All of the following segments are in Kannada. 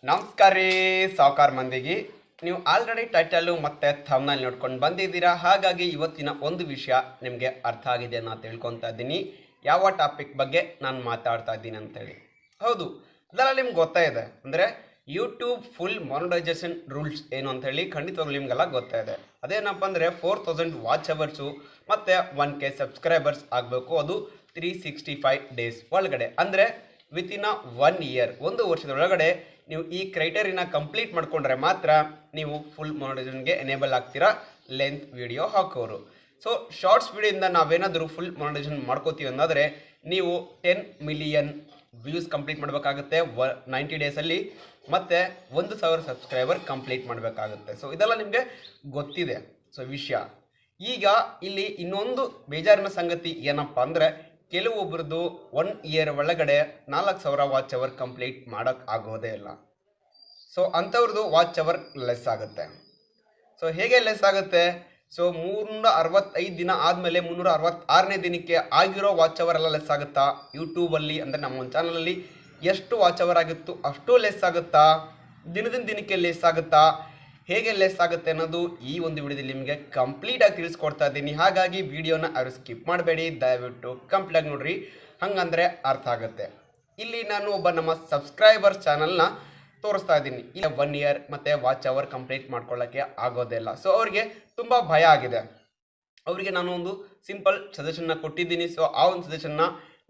ನಮಸ್ಕಾರ ರೀ ಸಾವುಕಾರ ಮಂದಿಗೆ. ನೀವು ಆಲ್ರೆಡಿ ಟೈಟಲು ಮತ್ತು ಥಂಬ್ನೈಲ್ ನೋಡ್ಕೊಂಡು ಬಂದಿದ್ದೀರಾ. ಹಾಗಾಗಿ ಇವತ್ತಿನ ಒಂದು ವಿಷಯ ನಿಮಗೆ ಅರ್ಥ ಆಗಿದೆ ಅಂತ ತಿಳ್ಕೊತಾ ಇದ್ದೀನಿ. ಯಾವ ಟಾಪಿಕ್ ಬಗ್ಗೆ ನಾನು ಮಾತಾಡ್ತಾ ಇದ್ದೀನಿ ಅಂತೇಳಿ. ಹೌದು, ಅದೆಲ್ಲ ನಿಮ್ಗೆ ಗೊತ್ತಾ ಇದೆ. ಅಂದರೆ ಯೂಟ್ಯೂಬ್ ಫುಲ್ ಮಾನಿಟೈಸೇಷನ್ ರೂಲ್ಸ್ ಏನು ಅಂಥೇಳಿ ಖಂಡಿತವಾಗ್ಲೂ ನಿಮಗೆಲ್ಲ ಗೊತ್ತಾ ಇದೆ. ಅದೇನಪ್ಪ ಅಂದರೆ 4000 ವಾಚ್ ಅವರ್ಸು ಮತ್ತು 1K ಸಬ್ಸ್ಕ್ರೈಬರ್ಸ್ ಆಗಬೇಕು. ಅದು 365 ಡೇಸ್ ಒಳಗಡೆ, ಅಂದರೆ ವಿತಿನ್ 1 ಇಯರ್, ಒಂದು ವರ್ಷದೊಳಗಡೆ ನೀವು ಈ ಕ್ರೈಟೇರಿಯಾನ ಕಂಪ್ಲೀಟ್ ಮಾಡ್ಕೊಂಡ್ರೆ ಮಾತ್ರ ನೀವು ಫುಲ್ ಮಾನಿಟೈಸೇಷನ್ಗೆ ಎನೇಬಲ್ ಆಗ್ತೀರಾ ಲೆಂತ್ ವಿಡಿಯೋ ಹಾಕೋರು. ಸೊ ಶಾರ್ಟ್ಸ್ ವಿಡಿಯೋಯಿಂದ ನಾವೇನಾದರೂ ಫುಲ್ ಮಾನಿಟೈಸೇಷನ್ ಮಾಡ್ಕೋತೀವಿ ಅನ್ನೋದ್ರೆ ನೀವು 10 ಮಿಲಿಯನ್ ವ್ಯೂಸ್ ಕಂಪ್ಲೀಟ್ ಮಾಡಬೇಕಾಗುತ್ತೆ 90 ಡೇಸಲ್ಲಿ, ಮತ್ತು 1000 ಸಬ್ಸ್ಕ್ರೈಬರ್ ಕಂಪ್ಲೀಟ್ ಮಾಡಬೇಕಾಗುತ್ತೆ. ಸೊ ಇದೆಲ್ಲ ನಿಮಗೆ ಗೊತ್ತಿದೆ. ಸೊ ವಿಷಯ ಈಗ ಇಲ್ಲಿ ಇನ್ನೊಂದು ಬೇಜಾರಿನ ಸಂಗತಿ ಏನಪ್ಪ ಅಂದರೆ, ಕೆಲವೊಬ್ಬರದು 1 ಇಯರ್ ಒಳಗಡೆ 4000 ವಾಚ್ ಅವರ್ ಕಂಪ್ಲೀಟ್ ಮಾಡೋಕ್ಕೆ ಆಗೋದೇ ಇಲ್ಲ. ಸೊ ಅಂಥವ್ರದ್ದು ವಾಚ್ ಅವರ್ ಲೆಸ್ ಆಗುತ್ತೆ. ಸೊ ಹೇಗೆ ಲೆಸ್ ಆಗುತ್ತೆ? ಸೊ 365 ದಿನ ಆದಮೇಲೆ 366ನೇ ದಿನಕ್ಕೆ ಆಗಿರೋ ವಾಚ್ ಅವರ್ ಎಲ್ಲ ಲೆಸ್ ಆಗುತ್ತಾ? ಯೂಟ್ಯೂಬಲ್ಲಿ ಅಂದರೆ ನಮ್ಮ ಒಂದು ಚಾನಲಲ್ಲಿ ಎಷ್ಟು ವಾಚ್ ಅವರ್ ಆಗಿತ್ತು ಅಷ್ಟು ಲೆಸ್ ಆಗುತ್ತಾ? ದಿನದಿಂದ ದಿನಕ್ಕೆ ಲೆಸ್ ಆಗುತ್ತಾ? ಹೇಗೆ ಲೆಸ್ ಆಗುತ್ತೆ ಅನ್ನೋದು ಈ ಒಂದು ವಿಡಿಯೋದಲ್ಲಿ ನಿಮಗೆ ಕಂಪ್ಲೀಟಾಗಿ ತಿಳಿಸ್ಕೊಡ್ತಾ ಇದ್ದೀನಿ. ಹಾಗಾಗಿ ವಿಡಿಯೋನ ಅವರು ಸ್ಕಿಪ್ ಮಾಡಬೇಡಿ, ದಯವಿಟ್ಟು ಕಂಪ್ಲೀಟಾಗಿ ನೋಡ್ರಿ, ಹಾಗಂದರೆ ಅರ್ಥ ಆಗುತ್ತೆ. ಇಲ್ಲಿ ನಾನು ಒಬ್ಬ ನಮ್ಮ ಸಬ್ಸ್ಕ್ರೈಬರ್ಸ್ ಚಾನಲ್ನ ತೋರಿಸ್ತಾ ಇದ್ದೀನಿ. ಈಗ 1 ಇಯರ್ ಮತ್ತು ವಾಚ್ ಅವರ್ ಕಂಪ್ಲೀಟ್ ಮಾಡ್ಕೊಳ್ಳೋಕ್ಕೆ ಆಗೋದಿಲ್ಲ. ಸೊ ಅವ್ರಿಗೆ ತುಂಬ ಭಯ ಆಗಿದೆ. ಅವರಿಗೆ ನಾನು ಒಂದು ಸಿಂಪಲ್ ಸಜೆಷನ್ನ ಕೊಟ್ಟಿದ್ದೀನಿ. ಸೊ ಆ ಒಂದು ಸಜೆಷನ್ನ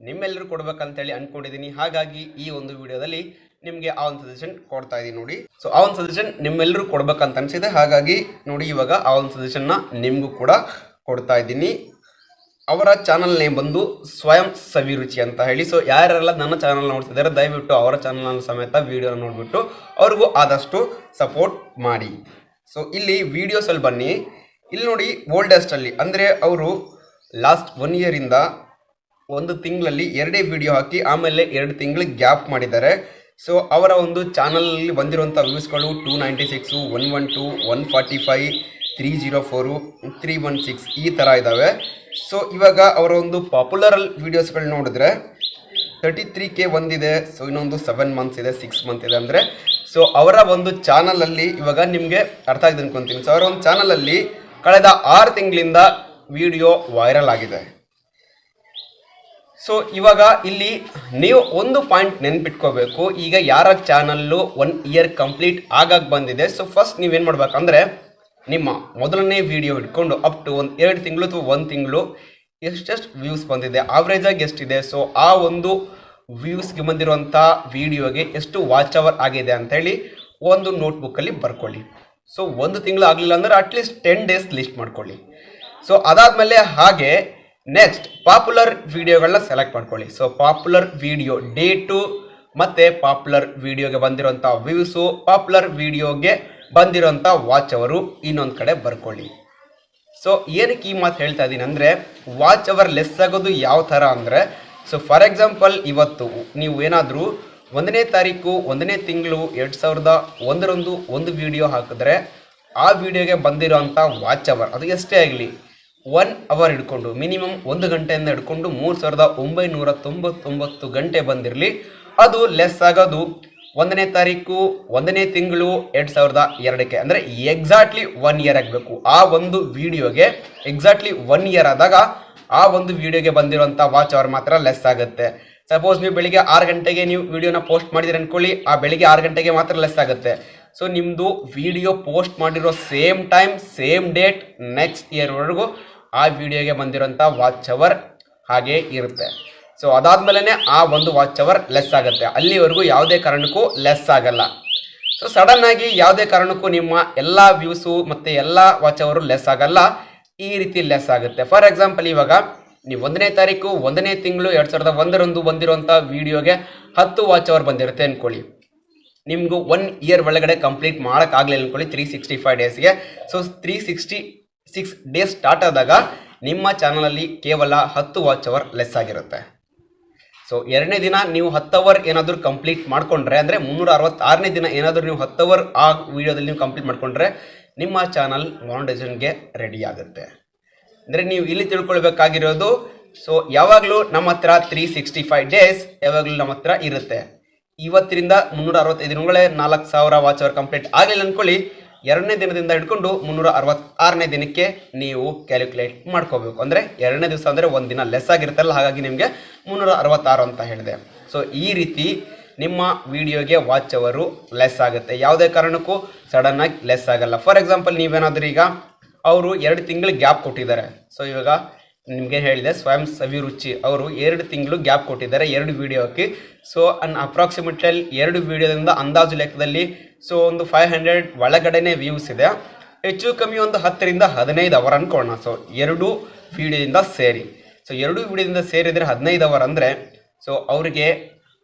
ನಿಮ್ಮೆಲ್ಲರೂ ಕೊಡ್ಬೇಕಂತೇಳಿ ಅಂದ್ಕೊಂಡಿದ್ದೀನಿ. ಹಾಗಾಗಿ ಈ ಒಂದು ವಿಡಿಯೋದಲ್ಲಿ ನಿಮಗೆ ಆ ಒಂದು ಸಜೆಷನ್ ಕೊಡ್ತಾ ಇದ್ದೀನಿ ನೋಡಿ. ಸೊ ಆ ಒಂದು ಸಜೆಷನ್ ನಿಮ್ಮೆಲ್ಲರೂ ಕೊಡ್ಬೇಕಂತ ಅನಿಸಿದೆ. ಹಾಗಾಗಿ ನೋಡಿ, ಇವಾಗ ಆ ಒಂದು ಸಜೆಷನ್ನ ನಿಮಗೂ ಕೂಡ ಕೊಡ್ತಾ ಇದ್ದೀನಿ. ಅವರ ಚಾನಲ್ ನೇಮ್ ಬಂದು ಸ್ವಯಂ ಸವಿರುಚಿ ಅಂತ ಹೇಳಿ. ಸೊ ಯಾರೆಲ್ಲ ನನ್ನ ಚಾನಲ್ ನೋಡ್ತಿದ್ದಾರೆ ದಯವಿಟ್ಟು ಅವರ ಚಾನಲ್ ಸಮೇತ ವಿಡಿಯೋನ ನೋಡಿಬಿಟ್ಟು ಅವ್ರಿಗೂ ಆದಷ್ಟು ಸಪೋರ್ಟ್ ಮಾಡಿ. ಸೊ ಇಲ್ಲಿ ವಿಡಿಯೋಸಲ್ಲಿ ಬನ್ನಿ. ಇಲ್ಲಿ ನೋಡಿ, ಓಲ್ಡೆಸ್ಟಲ್ಲಿ ಅಂದರೆ ಅವರು ಲಾಸ್ಟ್ 1 ಇಯರಿಂದ 1 ತಿಂಗಳಲ್ಲಿ 2 ವಿಡಿಯೋ ಹಾಕಿ ಆಮೇಲೆ 2 ತಿಂಗಳಿಗೆ ಗ್ಯಾಪ್ ಮಾಡಿದ್ದಾರೆ. ಸೊ ಅವರ ಒಂದು ಚಾನಲಲ್ಲಿ ಬಂದಿರುವಂಥ ವ್ಯೂಸ್ಗಳು 296, 112, 145, 304, 316 ಈ ಥರ ಇದ್ದಾವೆ. ಸೊ ಇವಾಗ ಅವರ ಒಂದು ಪಾಪ್ಯುಲರ್ ವೀಡಿಯೋಸ್ಗಳು ನೋಡಿದ್ರೆ 33K ಒಂದಿದೆ. ಸೊ ಇನ್ನೊಂದು 7 ಮಂತ್ಸ್ ಇದೆ, 6 ಮಂತ್ ಇದೆ. ಅಂದರೆ ಸೊ ಅವರ ಒಂದು ಚಾನಲಲ್ಲಿ ಇವಾಗ ನಿಮಗೆ ಅರ್ಥ ಆಗಿದೆ ಅನ್ಕೊತೀನಿ. ಸೊ ಅವರ ಒಂದು ಚಾನಲಲ್ಲಿ ಕಳೆದ 6 ತಿಂಗಳಿಂದ ವಿಡಿಯೋ ವೈರಲ್ ಆಗಿದೆ. ಸೊ ಇವಾಗ ಇಲ್ಲಿ ನೀವು ಒಂದು ಪಾಯಿಂಟ್ ನೆನ್ಪಿಟ್ಕೋಬೇಕು. ಈಗ ಯಾರ ಚಾನಲ್ಲು 1 ಇಯರ್ ಕಂಪ್ಲೀಟ್ ಆಗಕ್ಕೆ ಬಂದಿದೆ, ಸೊ ಫಸ್ಟ್ ನೀವೇನು ಮಾಡ್ಬೇಕಂದ್ರೆ ನಿಮ್ಮ ಮೊದಲನೇ ವಿಡಿಯೋ ಇಟ್ಕೊಂಡು ಅಪ್ ಟು 2 ತಿಂಗಳು ಅಥವಾ 1 ತಿಂಗಳು ಎಷ್ಟೆಷ್ಟು ವ್ಯೂಸ್ ಬಂದಿದೆ, ಆವ್ರೇಜಾಗಿ ಎಷ್ಟಿದೆ, ಸೊ ಆ ಒಂದು ವ್ಯೂಸ್ಗೆ ಬಂದಿರುವಂಥ ವಿಡಿಯೋಗೆ ಎಷ್ಟು ವಾಚ್ ಅವರ್ ಆಗಿದೆ ಅಂಥೇಳಿ ಒಂದು ನೋಟ್ಬುಕ್ಕಲ್ಲಿ ಬರ್ಕೊಳ್ಳಿ. ಸೊ 1 ತಿಂಗಳು ಆಗಲಿಲ್ಲ ಅಂದರೆ ಅಟ್ಲೀಸ್ಟ್ 10 ಡೇಸ್ ಲಿಸ್ಟ್ ಮಾಡ್ಕೊಳ್ಳಿ. ಸೊ ಅದಾದಮೇಲೆ ಹಾಗೆ ನೆಕ್ಸ್ಟ್ ಪಾಪ್ಯುಲರ್ ವಿಡಿಯೋಗಳನ್ನ ಸೆಲೆಕ್ಟ್ ಮಾಡ್ಕೊಳ್ಳಿ. ಸೊ ಪಾಪ್ಯುಲರ್ ವಿಡಿಯೋ ಡೇಟು ಮತ್ತು ಪಾಪ್ಯುಲರ್ ವಿಡಿಯೋಗೆ ಬಂದಿರೋಂಥ ವ್ಯೂಸು, ಪಾಪ್ಯುಲರ್ ವಿಡಿಯೋಗೆ ಬಂದಿರೋಂಥ ವಾಚ್ ಅವರು ಇನ್ನೊಂದು ಕಡೆ ಬರ್ಕೊಳ್ಳಿ. ಸೊ ಏನಕ್ಕೆ ಈ ಮಾತು ಹೇಳ್ತಾ ಇದ್ದೀನಿ ಅಂದರೆ, ವಾಚ್ ಅವರ್ ಲೆಸ್ ಆಗೋದು ಯಾವ ಥರ ಅಂದರೆ, ಸೊ ಫಾರ್ ಎಕ್ಸಾಂಪಲ್ ಇವತ್ತು ನೀವು ಏನಾದರೂ 1ನೇ ತಾರೀಕು 1ನೇ ತಿಂಗಳು 2001 ಒಂದು ವಿಡಿಯೋ ಹಾಕಿದ್ರೆ ಆ ವಿಡಿಯೋಗೆ ಬಂದಿರೋಂಥ ವಾಚ್ ಅವರ್ ಅದು ಎಷ್ಟೇ ಆಗಲಿ 1 ಅವರ್ ಹಿಡ್ಕೊಂಡು ಮಿನಿಮಮ್ 1 ಗಂಟೆಯಿಂದ ಹಿಡ್ಕೊಂಡು 3999 ಗಂಟೆ ಬಂದಿರಲಿ, ಅದು ಲೆಸ್ ಆಗೋದು 1ನೇ ತಾರೀಕು 1ನೇ ತಿಂಗಳು 2002ಕ್ಕೆ, ಅಂದರೆ ಎಕ್ಸಾಕ್ಟ್ಲಿ 1 ಇಯರ್ ಆಗಬೇಕು. ಆ ಒಂದು ವಿಡಿಯೋಗೆ ಎಕ್ಸಾಕ್ಟ್ಲಿ 1 ಇಯರ್ ಆದಾಗ ಆ ಒಂದು ವಿಡಿಯೋಗೆ ಬಂದಿರೋಂಥ ವಾಚ್ ಅವರ್ ಮಾತ್ರ ಲೆಸ್ ಆಗುತ್ತೆ. ಸಪೋಸ್ ನೀವು ಬೆಳಿಗ್ಗೆ 6 ಗಂಟೆಗೆ ನೀವು ವಿಡಿಯೋನ ಪೋಸ್ಟ್ ಮಾಡಿದ್ರೆ ಅಂದ್ಕೊಳ್ಳಿ, ಆ ಬೆಳಿಗ್ಗೆ 6 ಗಂಟೆಗೆ ಮಾತ್ರ ಲೆಸ್ ಆಗುತ್ತೆ. ಸೊ ನಿಮ್ಮದು ವಿಡಿಯೋ ಪೋಸ್ಟ್ ಮಾಡಿರೋ same time same date next ಇಯರ್ವರೆಗೂ ಆ ವಿಡಿಯೋಗೆ ಬಂದಿರೋಂಥ ವಾಚ್ ಅವರ್ ಹಾಗೇ ಇರುತ್ತೆ. ಸೊ ಅದಾದಮೇಲೆ ಆ ಒಂದು ವಾಚ್ ಅವರ್ ಲೆಸ್ ಆಗುತ್ತೆ. ಅಲ್ಲಿವರೆಗೂ ಯಾವುದೇ ಕಾರಣಕ್ಕೂ ಲೆಸ್ ಆಗಲ್ಲ. ಸೊ ಸಡನ್ನಾಗಿ ಯಾವುದೇ ಕಾರಣಕ್ಕೂ ನಿಮ್ಮ ಎಲ್ಲ ವ್ಯೂಸು ಮತ್ತು ಎಲ್ಲ ವಾಚ್ ಅವರು ಲೆಸ್ ಆಗಲ್ಲ, ಈ ರೀತಿ ಲೆಸ್ ಆಗುತ್ತೆ. ಫಾರ್ ಎಕ್ಸಾಂಪಲ್ ಇವಾಗ ನೀವು 1ನೇ ತಾರೀಕು 1ನೇ ತಿಂಗಳು 2001 ಬಂದಿರುವಂಥ ವಿಡಿಯೋಗೆ 10 ವಾಚ್ ಅವರ್ ಬಂದಿರುತ್ತೆ ಅಂದ್ಕೊಳ್ಳಿ. ನಿಮಗೂ 1 ಇಯರ್ ಒಳಗಡೆ ಕಂಪ್ಲೀಟ್ ಮಾಡೋಕ್ಕಾಗಲಿಲ್ಲ ಅಂದ್ಕೊಳ್ಳಿ 365 ಡೇಸ್ಗೆ. ಸೊ 366 ಡೇಸ್ ಸ್ಟಾರ್ಟ್ ಆದಾಗ ನಿಮ್ಮ ಚಾನಲಲ್ಲಿ ಕೇವಲ 10 ವಾಚ್ ಅವರ್ ಲೆಸ್ ಆಗಿರುತ್ತೆ. ಸೊ 2ನೇ ದಿನ ನೀವು 10 ಅವರ್ ಏನಾದರೂ ಕಂಪ್ಲೀಟ್ ಮಾಡಿಕೊಂಡ್ರೆ, ಅಂದರೆ 366ನೇ ದಿನ ಏನಾದರೂ ನೀವು 10 ಅವರ್ ಆ ವಿಡಿಯೋದಲ್ಲಿ ನೀವು ಕಂಪ್ಲೀಟ್ ಮಾಡಿಕೊಂಡ್ರೆ ನಿಮ್ಮ ಚಾನಲ್ ಮಾನಿಟೈಸೇಷನ್ಗೆ ರೆಡಿ ಆಗುತ್ತೆ. ಅಂದರೆ ನೀವು ಇಲ್ಲಿ ತಿಳ್ಕೊಳ್ಬೇಕಾಗಿರೋದು, ಸೊ ಯಾವಾಗಲೂ ನಮ್ಮ ಹತ್ರ 365 ಡೇಸ್ ಯಾವಾಗಲೂ ನಮ್ಮ ಹತ್ರ ಇರುತ್ತೆ. ಇವತ್ತಿನಿಂದ 365 ದಿನಗಳೇ 4000 ವಾಚ್ ಅವರ್ ಕಂಪ್ಲೀಟ್ ಆಗಲಿಲ್ಲ ಅಂದ್ಕೊಳ್ಳಿ, 2ನೇ ದಿನದಿಂದ ಹಿಡ್ಕೊಂಡು 366ನೇ ದಿನಕ್ಕೆ ನೀವು ಕ್ಯಾಲ್ಕುಲೇಟ್ ಮಾಡ್ಕೋಬೇಕು. ಅಂದರೆ 2ನೇ ದಿವಸ ಅಂದರೆ ಒಂದು ದಿನ ಲೆಸ್ ಆಗಿರುತ್ತಲ್ಲ, ಹಾಗಾಗಿ ನಿಮಗೆ 366 ಅಂತ ಹೇಳಿದೆ. ಸೊ ಈ ರೀತಿ ನಿಮ್ಮ ವಿಡಿಯೋಗೆ ವಾಚ್ ಅವರು ಲೆಸ್ ಆಗುತ್ತೆ. ಯಾವುದೇ ಕಾರಣಕ್ಕೂ ಸಡನ್ನಾಗಿ ಲೆಸ್ ಆಗಲ್ಲ. ಫಾರ್ ಎಕ್ಸಾಂಪಲ್, ನೀವೇನಾದರೂ ಈಗ ಅವರು 2 ತಿಂಗಳು ಗ್ಯಾಪ್ ಕೊಟ್ಟಿದ್ದಾರೆ. ಸೊ ಇವಾಗ ನಿಮಗೆ ಹೇಳಿದೆ, ಸ್ವಯಂ ಸವಿರುಚಿ ಅವರು 2 ತಿಂಗಳು ಗ್ಯಾಪ್ ಕೊಟ್ಟಿದ್ದಾರೆ 2 ವೀಡಿಯೋಕ್ಕೆ. ಸೊ ಅಪ್ರಾಕ್ಸಿಮೇಟಲ್ 2 ವೀಡಿಯೋದಿಂದ ಅಂದಾಜು ಲೆಕ್ಕದಲ್ಲಿ ಸೊ ಒಂದು 500 ಒಳಗಡೆನೇ ವ್ಯೂಸ್ ಇದೆ. ಹೆಚ್ಚು ಕಮ್ಮಿ ಒಂದು 10ರಿಂದ 15 ಅವರ್ ಅನ್ಕೊಳ್ಳೋಣ. ಸೊ 2 ವೀಡಿಯೋದಿಂದ ಸೇರಿ, ಸೊ 2 ವೀಡಿಯೋದಿಂದ ಸೇರಿದರೆ 15 ಅವರ್ ಅಂದರೆ ಸೊ ಅವರಿಗೆ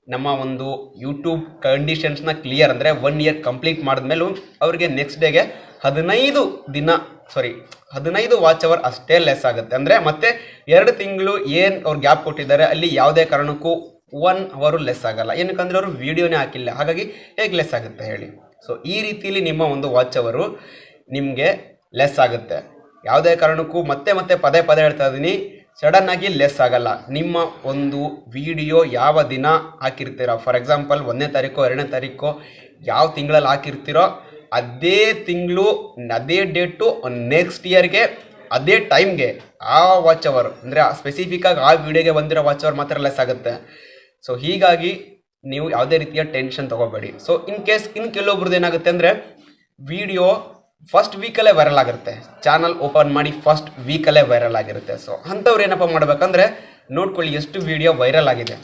ನಮ್ಮ ಒಂದು ಯೂಟ್ಯೂಬ್ ಕಂಡೀಷನ್ಸ್ನ ಕ್ಲಿಯರ್ ಅಂದರೆ 1 ಇಯರ್ ಕಂಪ್ಲೀಟ್ ಮಾಡಿದ್ಮೇಲೂ ಅವರಿಗೆ ನೆಕ್ಸ್ಟ್ ಡೇಗೆ 15 ವಾಚ್ ಅವರ್ ಅಷ್ಟೇ ಲೆಸ್ ಆಗುತ್ತೆ. ಅಂದರೆ ಮತ್ತೆ 2 ತಿಂಗಳು ಏನು ಅವ್ರು ಗ್ಯಾಪ್ ಕೊಟ್ಟಿದ್ದಾರೆ ಅಲ್ಲಿ ಯಾವುದೇ ಕಾರಣಕ್ಕೂ 1 ಅವರು ಲೆಸ್ ಆಗಲ್ಲ. ಏನಕ್ಕಂದರೆ ಅವರು ವೀಡಿಯೋನೇ ಹಾಕಿಲ್ಲ, ಹಾಗಾಗಿ ಹೇಗೆ ಲೆಸ್ ಆಗುತ್ತೆ ಹೇಳಿ. ಸೊ ಈ ರೀತಿಯಲ್ಲಿ ನಿಮ್ಮ ಒಂದು ವಾಚ್ ಅವರು ನಿಮಗೆ ಲೆಸ್ ಆಗುತ್ತೆ. ಯಾವುದೇ ಕಾರಣಕ್ಕೂ ಮತ್ತೆ ಪದೇ ಹೇಳ್ತಾ ಇದ್ದೀನಿ, ಸಡನ್ನಾಗಿ ಲೆಸ್ ಆಗಲ್ಲ. ನಿಮ್ಮ ಒಂದು ವಿಡಿಯೋ ಯಾವ ದಿನ ಹಾಕಿರ್ತೀರೋ, ಫಾರ್ ಎಕ್ಸಾಂಪಲ್ 1ನೇ ತಾರೀಕು 2ನೇ ತಾರೀಕು ಯಾವ ತಿಂಗಳಲ್ಲಿ ಹಾಕಿರ್ತೀರೋ ಅದೇ ತಿಂಗಳು ಅದೇ ಡೇಟು ನೆಕ್ಸ್ಟ್ ಇಯರ್ಗೆ ಅದೇ ಟೈಮ್ಗೆ ಆ ವಾಚ್ ಅವರ್ ಅಂದರೆ ಸ್ಪೆಸಿಫಿಕ್ಕಾಗಿ ಆ ವಿಡಿಯೋಗೆ ಬಂದಿರೋ ವಾಚ್ ಅವರ್ ಮಾತ್ರ ಲೆಸ್ ಆಗುತ್ತೆ. ಸೊ ಹೀಗಾಗಿ ನೀವು ಯಾವುದೇ ರೀತಿಯ ಟೆನ್ಷನ್ ತೊಗೋಬೇಡಿ. ಸೊ ಇನ್ ಕೆಲವೊಬ್ರದ್ದು ಏನಾಗುತ್ತೆ ಅಂದರೆ ವಿಡಿಯೋ ಫಸ್ಟ್ ವೀಕಲ್ಲೇ ವೈರಲ್ ಆಗಿರುತ್ತೆ, ಚಾನಲ್ ಓಪನ್ ಮಾಡಿ ಫಸ್ಟ್ ವೀಕಲ್ಲೇ ವೈರಲ್ ಆಗಿರುತ್ತೆ. ಸೊ ಅಂಥವ್ರು ಏನಪ್ಪ ಮಾಡಬೇಕಂದ್ರೆ ನೋಡ್ಕೊಳ್ಳಿ ಎಷ್ಟು ವಿಡಿಯೋ ವೈರಲ್ ಆಗಿದೆ,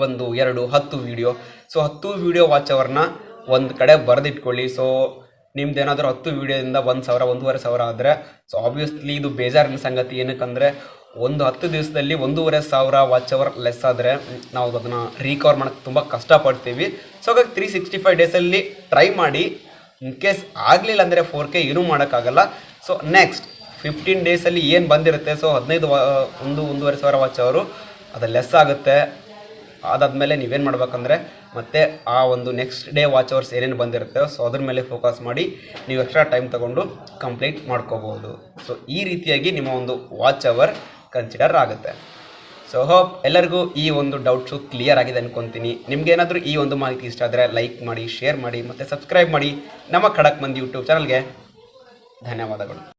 1, 2, 10 ವಿಡಿಯೋ. ಸೊ 10 ವಿಡಿಯೋ ವಾಚ್ ಅವರ್ನ ಒಂದು ಕಡೆ ಬರೆದಿಟ್ಕೊಳ್ಳಿ. ಸೊ ನಿಮ್ದೇನಾದರೂ 10 ವಿಡಿಯೋದಿಂದ 1,000 1,500 ಆದರೆ ಸೊ ಆಬ್ವಿಯಸ್ಲಿ ಇದು ಬೇಜಾರಿನ ಸಂಗತಿ. ಏನಕ್ಕಂದರೆ ಒಂದು 10 ದಿವಸದಲ್ಲಿ 1,500 ವಾಚ್ ಅವರ್ ಲೆಸ್ ಆದರೆ ನಾವು ಅದನ್ನು ರೀಕವರ್ ಮಾಡೋಕ್ಕೆ ತುಂಬ ಕಷ್ಟಪಡ್ತೀವಿ. ಸೊ ಹಾಗಾಗಿ 365 ಡೇಸಲ್ಲಿ ಟ್ರೈ ಮಾಡಿ. ಇನ್ ಕೇಸ್ ಆಗಲಿಲ್ಲ ಅಂದರೆ 4K ಏನೂ ಮಾಡೋಕ್ಕಾಗಲ್ಲ. ಸೊ ನೆಕ್ಸ್ಟ್ 15 ಡೇಸಲ್ಲಿ ಏನು ಬಂದಿರುತ್ತೆ, ಸೊ 1,500 ವಾಚ್ ಅವರು ಅದು ಲೆಸ್ ಆಗುತ್ತೆ. ಅದಾದಮೇಲೆ ನೀವೇನು ಮಾಡ್ಬೇಕಂದ್ರೆ ಮತ್ತೆ ಆ ಒಂದು ನೆಕ್ಸ್ಟ್ ಡೇ ವಾಚ್ ಅವರ್ಸ್ ಏನೇನು ಬಂದಿರುತ್ತೆ ಸೊ ಅದ್ರ ಮೇಲೆ ಫೋಕಸ್ ಮಾಡಿ ನೀವು ಎಕ್ಸ್ಟ್ರಾ ಟೈಮ್ ತೊಗೊಂಡು ಕಂಪ್ಲೀಟ್ ಮಾಡ್ಕೋಬೋದು. ಸೊ ಈ ರೀತಿಯಾಗಿ ನಿಮ್ಮ ಒಂದು ವಾಚ್ ಅವರ್ ಕನ್ಸಿಡರ್ ಆಗುತ್ತೆ. ಸೊ ಹೋಪ್ ಎಲ್ಲರಿಗೂ ಈ ಒಂದು ಡೌಟ್ಸು ಕ್ಲಿಯರ್ ಆಗಿದೆ ಅನ್ಕೊತೀನಿ. ನಿಮ್ಗೇನಾದರೂ ಈ ಒಂದು ಮಾಹಿತಿ ಇಷ್ಟ ಆದರೆ ಲೈಕ್ ಮಾಡಿ, ಶೇರ್ ಮಾಡಿ ಮತ್ತು ಸಬ್ಸ್ಕ್ರೈಬ್ ಮಾಡಿ ನಮ್ಮ ಖಡಕ್ ಮಂದಿ ಯೂಟ್ಯೂಬ್ ಚಾನಲ್ಗೆ. ಧನ್ಯವಾದಗಳು.